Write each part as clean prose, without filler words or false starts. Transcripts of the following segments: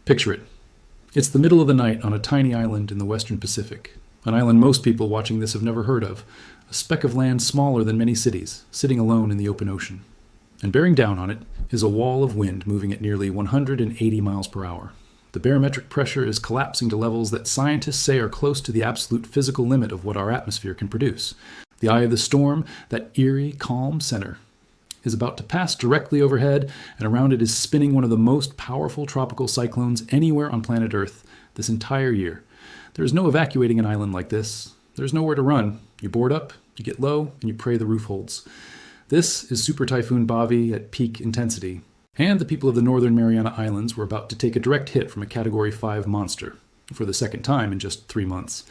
Picture it. It's the middle of the night on a tiny island in the western Pacific, an island most people watching this have never heard of, a speck of land smaller than many cities, sitting alone in the open ocean. And bearing down on it is a wall of wind moving at nearly 180 miles per hour. The barometric pressure is collapsing to levels that scientists say are close to the absolute physical limit of what our atmosphere can produce. The eye of the storm, that eerie, calm center, is about to pass directly overhead, and around it is spinning one of the most powerful tropical cyclones anywhere on planet Earth this entire year. There is no evacuating an island like this. There's nowhere to run. You board up, you get low, and you pray the roof holds. This is Super Typhoon Bobby at peak intensity, and the people of the northern Mariana Islands were about to take a direct hit from a Category 5 monster, for the second time in just 3 months.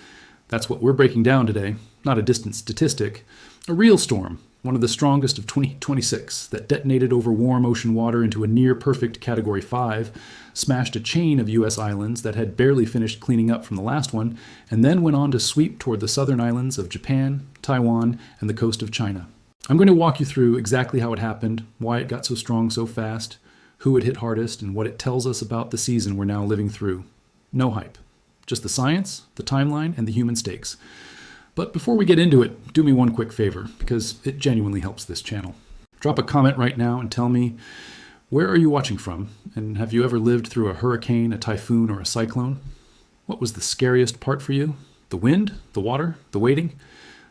That's what we're breaking down today, not a distant statistic. A real storm, one of the strongest of 2026, that detonated over warm ocean water into a near-perfect Category 5, smashed a chain of U.S. islands that had barely finished cleaning up from the last one, and then went on to sweep toward the southern islands of Japan, Taiwan, and the coast of China. I'm going to walk you through exactly how it happened, why it got so strong so fast, who it hit hardest, and what it tells us about the season we're now living through. No hype. Just the science, the timeline, and the human stakes. But before we get into it, do me one quick favor, because it genuinely helps this channel. Drop a comment right now and tell me, where are you watching from? And have you ever lived through a hurricane, a typhoon, or a cyclone? What was the scariest part for you? The wind? The water? The waiting?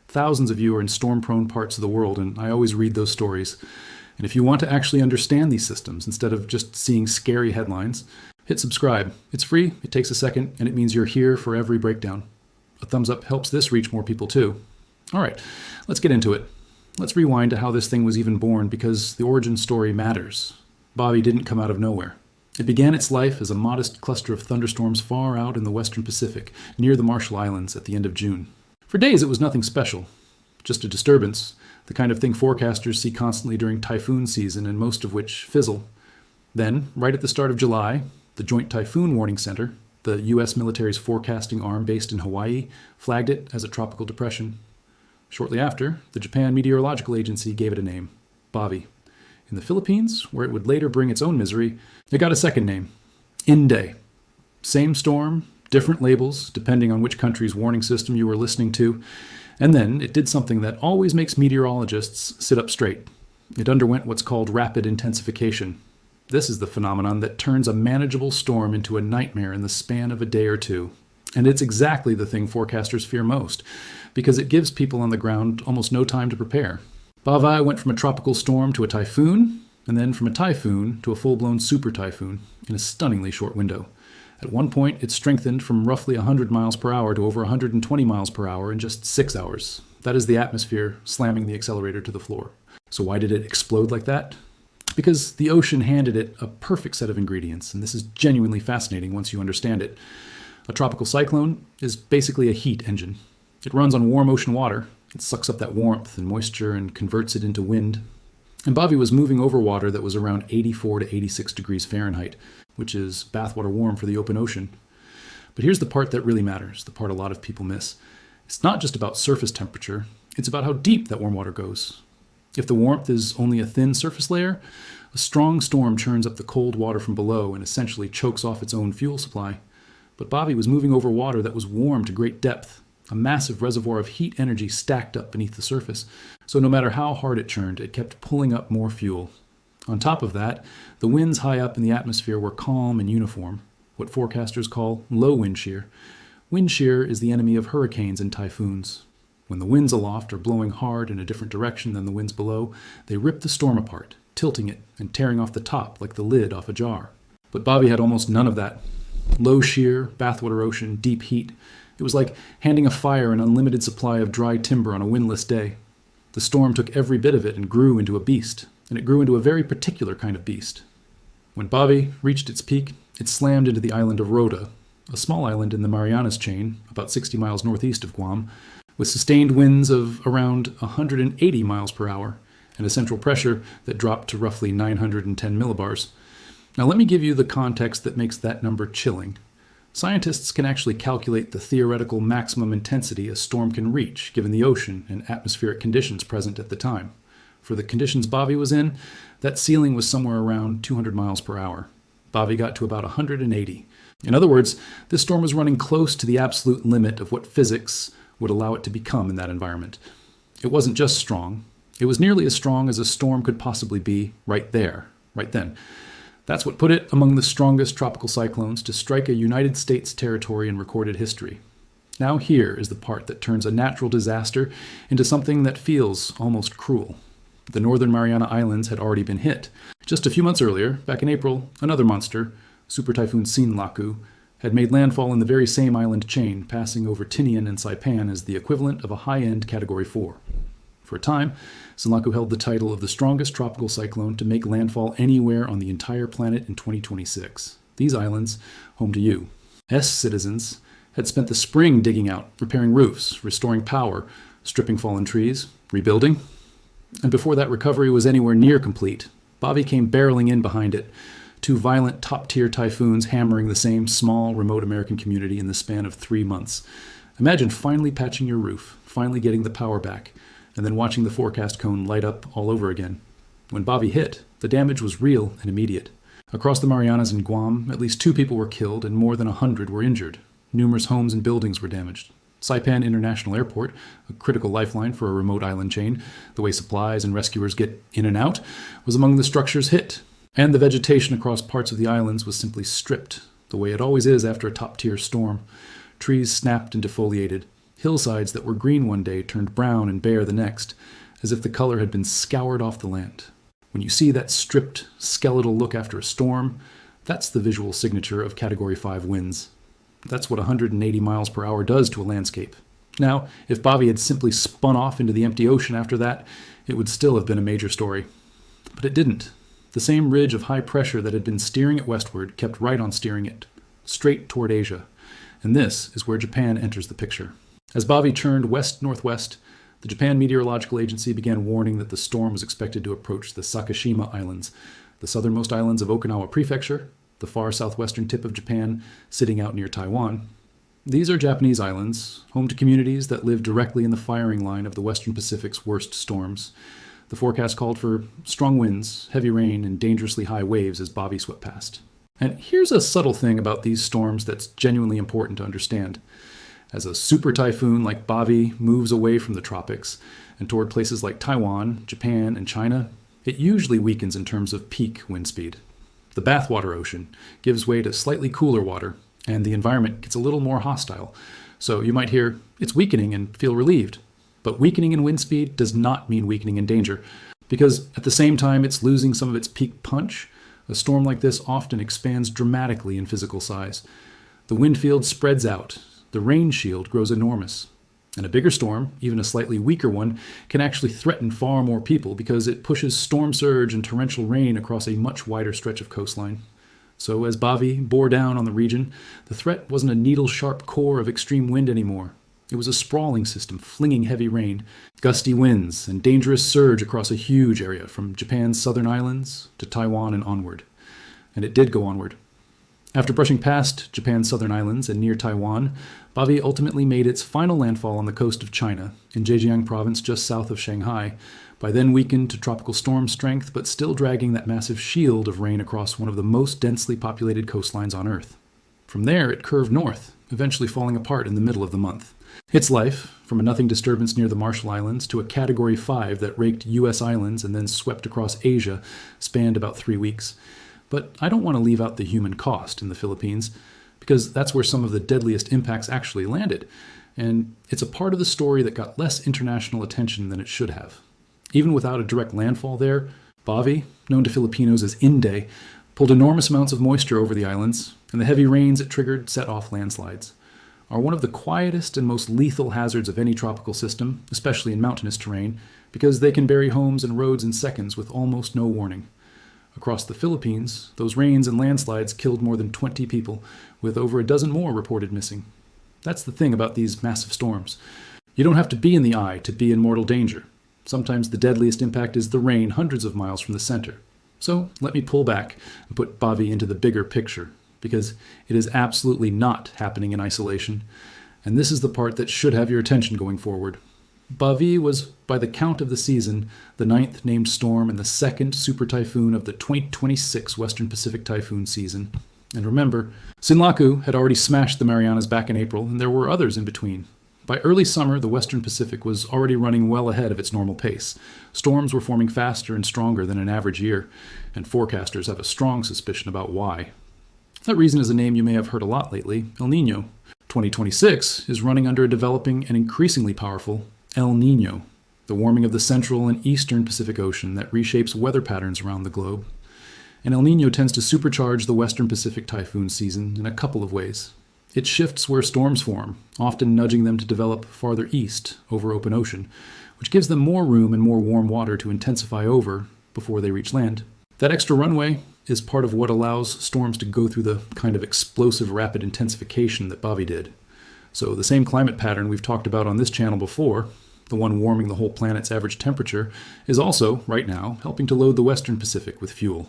Thousands of you are in storm-prone parts of the world, and I always read those stories. And if you want to actually understand these systems, instead of just seeing scary headlines, hit subscribe. It's free, it takes a second, and it means you're here for every breakdown. A thumbs up helps this reach more people too. All right, let's get into it. Let's rewind to how this thing was even born, because the origin story matters. Bobby didn't come out of nowhere. It began its life as a modest cluster of thunderstorms far out in the western Pacific, near the Marshall Islands at the end of June. For days it was nothing special, just a disturbance, the kind of thing forecasters see constantly during typhoon season, and most of which fizzle. Then, right at the start of July, the Joint Typhoon Warning Center, the U.S. military's forecasting arm based in Hawaii, flagged it as a tropical depression. Shortly after, the Japan Meteorological Agency gave it a name, Bobby. In the Philippines, where it would later bring its own misery, it got a second name, Inde. Same storm, different labels, depending on which country's warning system you were listening to. And then it did something that always makes meteorologists sit up straight. It underwent what's called rapid intensification. This is the phenomenon that turns a manageable storm into a nightmare in the span of a day or two. And it's exactly the thing forecasters fear most, because it gives people on the ground almost no time to prepare. Bobby went from a tropical storm to a typhoon, and then from a typhoon to a full-blown super typhoon in a stunningly short window. At one point, it strengthened from roughly 100 miles per hour to over 120 miles per hour in just 6 hours. That is the atmosphere slamming the accelerator to the floor. So why did it explode like that? Because the ocean handed it a perfect set of ingredients, and this is genuinely fascinating once you understand it. A tropical cyclone is basically a heat engine. It runs on warm ocean water. It sucks up that warmth and moisture and converts it into wind. And Bobby was moving over water that was around 84 to 86 degrees Fahrenheit, which is bathwater warm for the open ocean. But here's the part that really matters, the part a lot of people miss. It's not just about surface temperature, it's about how deep that warm water goes. If the warmth is only a thin surface layer, a strong storm churns up the cold water from below and essentially chokes off its own fuel supply. But Bobby was moving over water that was warm to great depth, a massive reservoir of heat energy stacked up beneath the surface. So no matter how hard it churned, it kept pulling up more fuel. On top of that, the winds high up in the atmosphere were calm and uniform, what forecasters call low wind shear. Wind shear is the enemy of hurricanes and typhoons. When the winds aloft are blowing hard in a different direction than the winds below, they rip the storm apart, tilting it and tearing off the top like the lid off a jar. But Bobby had almost none of that. Low shear, bathwater ocean, deep heat. It was like handing a fire an unlimited supply of dry timber on a windless day. The storm took every bit of it and grew into a beast, and it grew into a very particular kind of beast. When Bobby reached its peak, it slammed into the island of Rota, a small island in the Marianas chain, about 60 miles northeast of Guam, with sustained winds of around 180 miles per hour and a central pressure that dropped to roughly 910 millibars. Now let me give you the context that makes that number chilling. Scientists can actually calculate the theoretical maximum intensity a storm can reach, given the ocean and atmospheric conditions present at the time. For the conditions Bobby was in, that ceiling was somewhere around 200 miles per hour. Bobby got to about 180. In other words, this storm was running close to the absolute limit of what physics would allow it to become in that environment. It wasn't just strong. It was nearly as strong as a storm could possibly be right there, right then. That's what put it among the strongest tropical cyclones to strike a United States territory in recorded history. Now here is the part that turns a natural disaster into something that feels almost cruel. The northern Mariana Islands had already been hit. Just a few months earlier, back in April, another monster, Super Typhoon Sinlaku, had made landfall in the very same island chain, passing over Tinian and Saipan as the equivalent of a high-end Category 4. For a time, Sinlaku held the title of the strongest tropical cyclone to make landfall anywhere on the entire planet in 2026. These islands, home to you. Citizens had spent the spring digging out, repairing roofs, restoring power, stripping fallen trees, rebuilding. And before that recovery was anywhere near complete, Bobby came barreling in behind it, two violent top-tier typhoons hammering the same small, remote American community in the span of 3 months. Imagine finally patching your roof, finally getting the power back, and then watching the forecast cone light up all over again. When Bobby hit, the damage was real and immediate. Across the Marianas and Guam, at least 2 people were killed and more than 100 were injured. Numerous homes and buildings were damaged. Saipan International Airport, a critical lifeline for a remote island chain, the way supplies and rescuers get in and out, was among the structures hit. And the vegetation across parts of the islands was simply stripped, the way it always is after a top-tier storm. Trees snapped and defoliated. Hillsides that were green one day turned brown and bare the next, as if the color had been scoured off the land. When you see that stripped, skeletal look after a storm, that's the visual signature of Category 5 winds. That's what 180 miles per hour does to a landscape. Now, if Bobby had simply spun off into the empty ocean after that, it would still have been a major story. But it didn't. The same ridge of high pressure that had been steering it westward kept right on steering it, straight toward Asia. And this is where Japan enters the picture. As Bobby turned west-northwest, the Japan Meteorological Agency began warning that the storm was expected to approach the Sakishima Islands, the southernmost islands of Okinawa Prefecture, the far southwestern tip of Japan, sitting out near Taiwan. These are Japanese islands, home to communities that live directly in the firing line of the Western Pacific's worst storms. The forecast called for strong winds, heavy rain, and dangerously high waves as Bobby swept past. And here's a subtle thing about these storms that's genuinely important to understand. As a super typhoon like Bobby moves away from the tropics and toward places like Taiwan, Japan, and China, it usually weakens in terms of peak wind speed. The bathwater ocean gives way to slightly cooler water, and the environment gets a little more hostile. So you might hear, it's weakening, and feel relieved. But weakening in wind speed does not mean weakening in danger, because at the same time it's losing some of its peak punch, a storm like this often expands dramatically in physical size. The wind field spreads out, the rain shield grows enormous. And a bigger storm, even a slightly weaker one, can actually threaten far more people because it pushes storm surge and torrential rain across a much wider stretch of coastline. So as Bobby bore down on the region, the threat wasn't a needle-sharp core of extreme wind anymore. It was a sprawling system flinging heavy rain, gusty winds, and dangerous surge across a huge area from Japan's southern islands to Taiwan and onward. And it did go onward. After brushing past Japan's southern islands and near Taiwan, Bobby ultimately made its final landfall on the coast of China, in Zhejiang province just south of Shanghai, by then weakened to tropical storm strength but still dragging that massive shield of rain across one of the most densely populated coastlines on Earth. From there it curved north, eventually falling apart in the middle of the month. Its life, from a nothing disturbance near the Marshall Islands to a Category 5 that raked U.S. islands and then swept across Asia, spanned about 3 weeks. But I don't want to leave out the human cost in the Philippines, because that's where some of the deadliest impacts actually landed, and it's a part of the story that got less international attention than it should have. Even without a direct landfall there, Bobby, known to Filipinos as Inday, pulled enormous amounts of moisture over the islands, and the heavy rains it triggered set off landslides. Are one of the quietest and most lethal hazards of any tropical system, especially in mountainous terrain, because they can bury homes and roads in seconds with almost no warning. Across the Philippines, those rains and landslides killed more than 20 people, with over a dozen more reported missing. That's the thing about these massive storms. You don't have to be in the eye to be in mortal danger. Sometimes the deadliest impact is the rain hundreds of miles from the center. So let me pull back and put Bobby into the bigger picture, because it is absolutely not happening in isolation, and this is the part that should have your attention going forward. Bavi was, by the count of the season, the 9th named storm and the 2nd super typhoon of the 2026 Western Pacific typhoon season. And remember, Sinlaku had already smashed the Marianas back in April, and there were others in between. By early summer, the Western Pacific was already running well ahead of its normal pace. Storms were forming faster and stronger than an average year, and forecasters have a strong suspicion about why. That reason is a name you may have heard a lot lately, El Niño. 2026 is running under a developing and increasingly powerful El Niño, the warming of the central and eastern Pacific Ocean that reshapes weather patterns around the globe. And El Niño tends to supercharge the Western Pacific typhoon season in a couple of ways. It shifts where storms form, often nudging them to develop farther east over open ocean, which gives them more room and more warm water to intensify over before they reach land. That extra runway is part of what allows storms to go through the kind of explosive rapid intensification that Bavi did. So the same climate pattern we've talked about on this channel before, the one warming the whole planet's average temperature, is also, right now, helping to load the Western Pacific with fuel.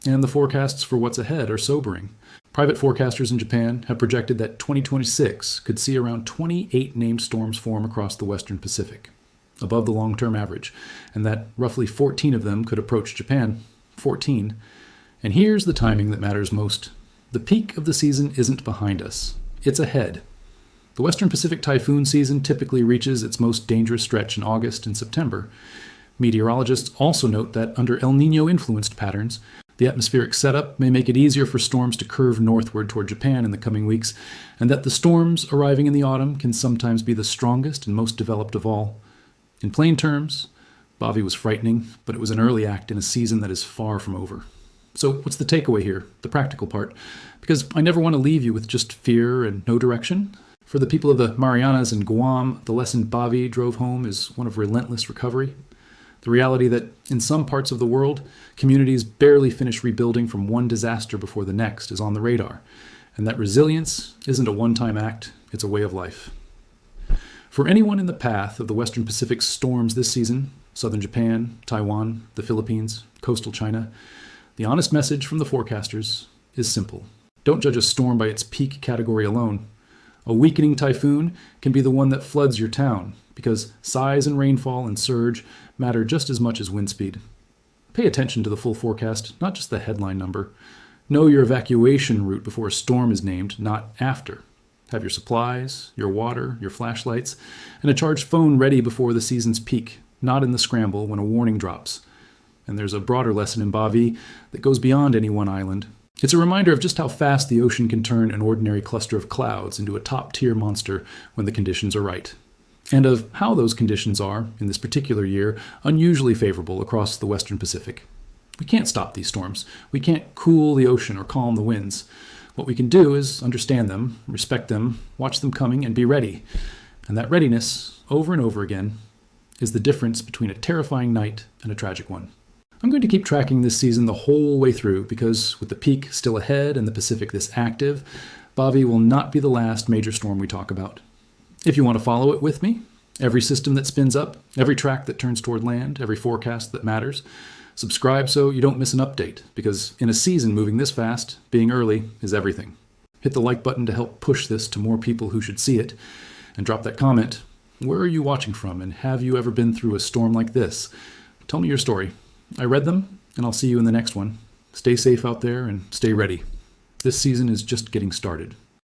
And the forecasts for what's ahead are sobering. Private forecasters in Japan have projected that 2026 could see around 28 named storms form across the Western Pacific, above the long-term average, and that roughly 14 of them could approach Japan. 14. And here's the timing that matters most. The peak of the season isn't behind us. It's ahead. The Western Pacific typhoon season typically reaches its most dangerous stretch in August and September. Meteorologists also note that under El Niño-influenced patterns, the atmospheric setup may make it easier for storms to curve northward toward Japan in the coming weeks, and that the storms arriving in the autumn can sometimes be the strongest and most developed of all. In plain terms, Bavi was frightening, but it was an early act in a season that is far from over. So what's the takeaway here, the practical part? Because I never want to leave you with just fear and no direction. For the people of the Marianas and Guam, the lesson Bavi drove home is one of relentless recovery. The reality that in some parts of the world, communities barely finish rebuilding from one disaster before the next is on the radar, and that resilience isn't a one-time act, it's a way of life. For anyone in the path of the Western Pacific storms this season, southern Japan, Taiwan, the Philippines, coastal China, the honest message from the forecasters is simple. Don't judge a storm by its peak category alone. A weakening typhoon can be the one that floods your town, because size and rainfall and surge matter just as much as wind speed. Pay attention to the full forecast, not just the headline number. Know your evacuation route before a storm is named, not after. Have your supplies, your water, your flashlights, and a charged phone ready before the season's peak, not in the scramble when a warning drops. And there's a broader lesson in Bavi that goes beyond any one island. It's a reminder of just how fast the ocean can turn an ordinary cluster of clouds into a top-tier monster when the conditions are right, and of how those conditions are, in this particular year, unusually favorable across the Western Pacific. We can't stop these storms. We can't cool the ocean or calm the winds. What we can do is understand them, respect them, watch them coming, and be ready. And that readiness, over and over again, is the difference between a terrifying night and a tragic one. I'm going to keep tracking this season the whole way through because with the peak still ahead and the Pacific this active, Bavi will not be the last major storm we talk about. If you want to follow it with me, every system that spins up, every track that turns toward land, every forecast that matters, subscribe so you don't miss an update, because in a season moving this fast, being early is everything. Hit the like button to help push this to more people who should see it, and drop that comment. Where are you watching from, and have you ever been through a storm like this? Tell me your story. I read them, and I'll see you in the next one. Stay safe out there and stay ready. This season is just getting started.